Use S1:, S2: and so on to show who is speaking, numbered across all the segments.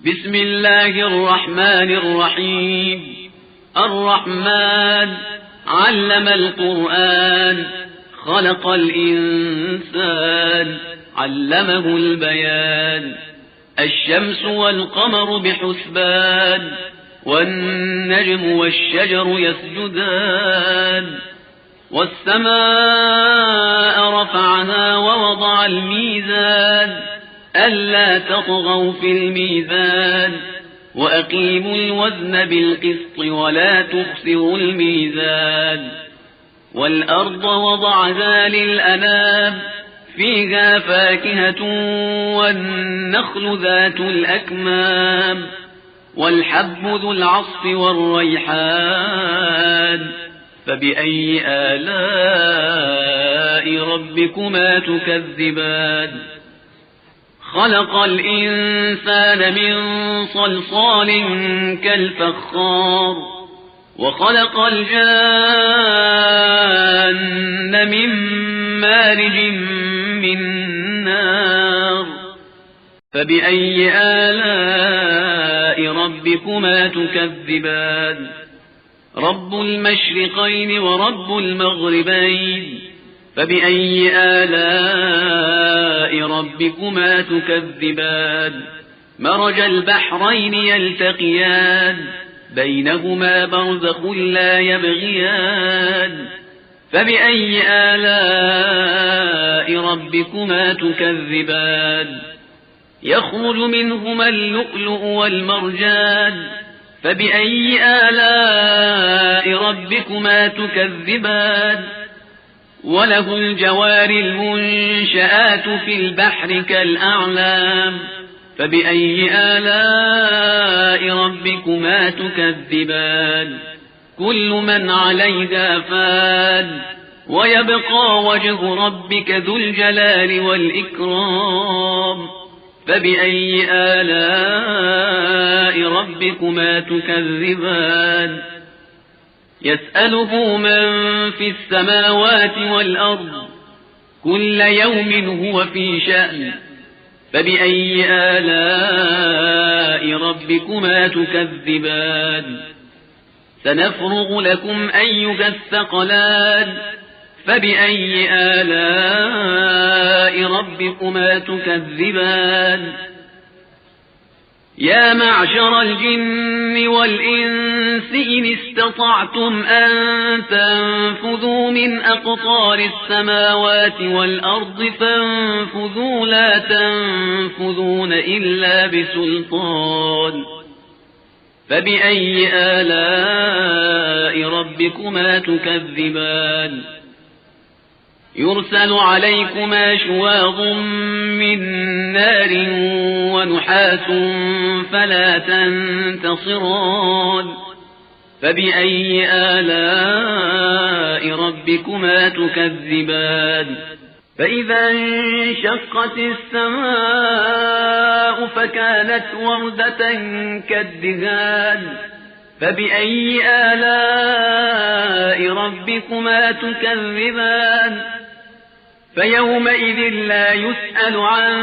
S1: بسم الله الرحمن الرحيم. الرحمن علم القرآن، خلق الإنسان، علمه البيان. الشمس والقمر بحسبان، والنجم والشجر يسجدان. والسماء رفعها ووضع الميزان، ألا تطغوا في الميزان، وأقيموا الوزن بالقسط ولا تخسروا الميزان. والأرض وضعها للأنام، فيها فاكهة والنخل ذات الأكمام، والحب ذو العصف والريحان. فبأي آلاء ربكما تكذبان؟ خلق الإنسان من صلصال كالفخار، وخلق الجان من مارج من نار. فبأي آلاء ربكما تكذبان؟ رب المشرقين ورب المغربين، فبأي آلاء ربكما تكذبان؟ مرج البحرين يلتقيان، بينهما برزخ لا يبغيان. فبأي آلاء ربكما تكذبان؟ يخرج منهما اللؤلؤ والمرجان، فبأي آلاء ربكما تكذبان؟ وله الجوار المنشآت في البحر كالأعلام، فبأي آلاء ربكما تكذبان؟ كل من عليها فان، ويبقى وجه ربك ذو الجلال والإكرام. فبأي آلاء ربكما تكذبان؟ يسأله من في السماوات والأرض، كل يوم هو في شأن. فبأي آلاء ربكما تكذبان؟ سنفرغ لكم أيها الثقلان. فبأي آلاء ربكما تكذبان؟ يا معشر الجن والإنس إن استطعتم أن تنفذوا من أقطار السماوات والأرض فانفذوا، لا تنفذون إلا بسلطان. فبأي آلاء ربكما تكذبان؟ يرسل عليكما شواظ من نار ونحاس فلا تنتصران. فبأي آلاء ربكما تكذبان؟ فإذا انشقت السماء فكانت وردة كالدهان. فبأي آلاء ربكما تكذبان؟ فيومئذ لا يسأل عن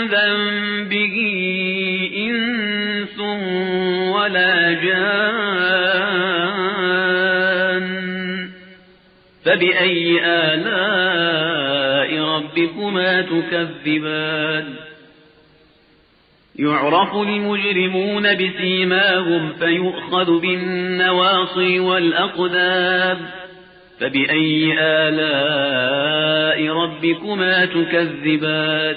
S1: ذنبه إنس ولا جان. فبأي آلاء ربكما تكذبان؟ يعرف المجرمون بسيماهم فيؤخذ بالنواصي والأقدام. فبأي آلاء ربكما تكذبان؟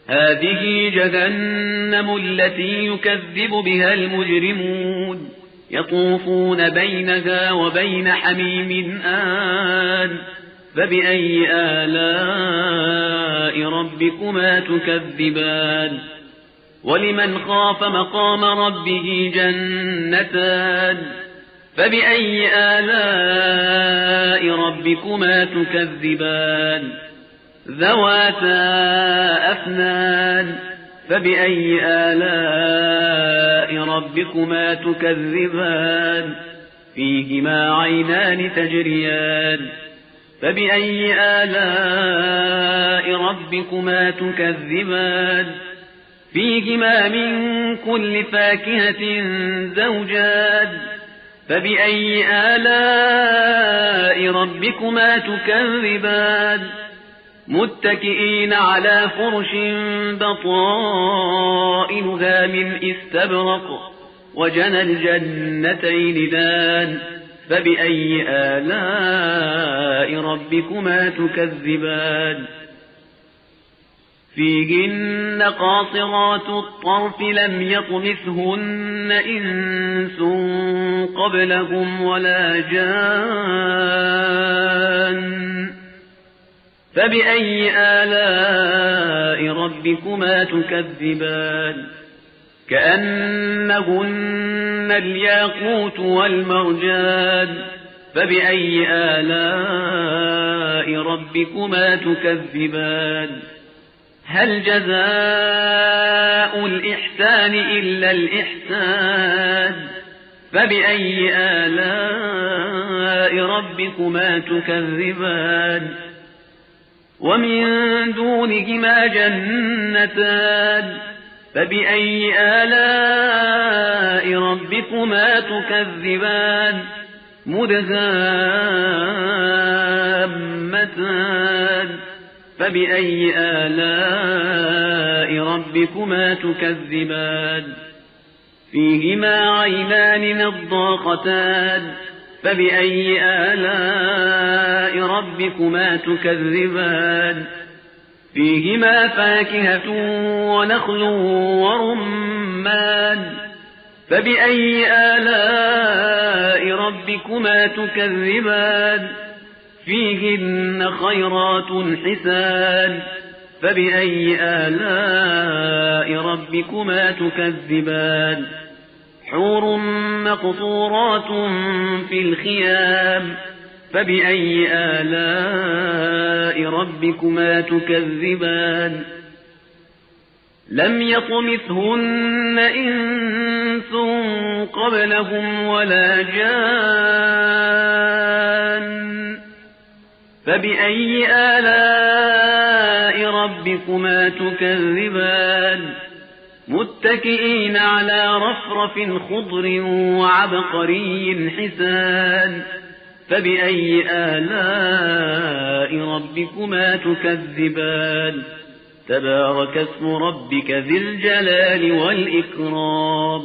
S1: هذه جهنم التي يكذب بها المجرمون، يطوفون بينها وبين حميم آن. فبأي آلاء ربكما تكذبان؟ ولمن خاف مقام ربه جنتان. فبأي آلاء ربكما تكذبان؟ ذواتا أفنان. فبأي آلاء ربكما تكذبان؟ فيهما عينان تجريان. فبأي آلاء ربكما تكذبان؟ فيهما من كل فاكهة زوجان فبأي آلاء ربكما تكذبان متكئين على فرش بطائنها من استبرق وجنى الجنتين دان فبأي آلاء ربكما تكذبان فيهن قاصرات الطرف لم يطمثهن إنس قبلهم ولا جان فبأي آلاء ربكما تكذبان كأنهن الياقوت والمرجان فبأي آلاء ربكما تكذبان هل جزاء الإحسان إلا الإحسان فبأي آلاء ربكما تكذبان ومن دونهما جنتان فبأي آلاء ربكما تكذبان مدهامتان فبأي آلاء ربكما تكذبان فيهما عينان نضاختان فبأي آلاء ربكما تكذبان فيهما فاكهة ونخل ورمان فبأي آلاء ربكما تكذبان فيهن خيرات حسان فبأي آلاء ربكما تكذبان حور مقصورات في الخيام فبأي آلاء ربكما تكذبان لم يطمثهن إنس قبلهم ولا جان فبأي آلاء ربكما تكذبان متكئين على رفرف خضر وعبقري حسان فبأي آلاء ربكما تكذبان تبارك اسم ربك ذي الجلال والإكرام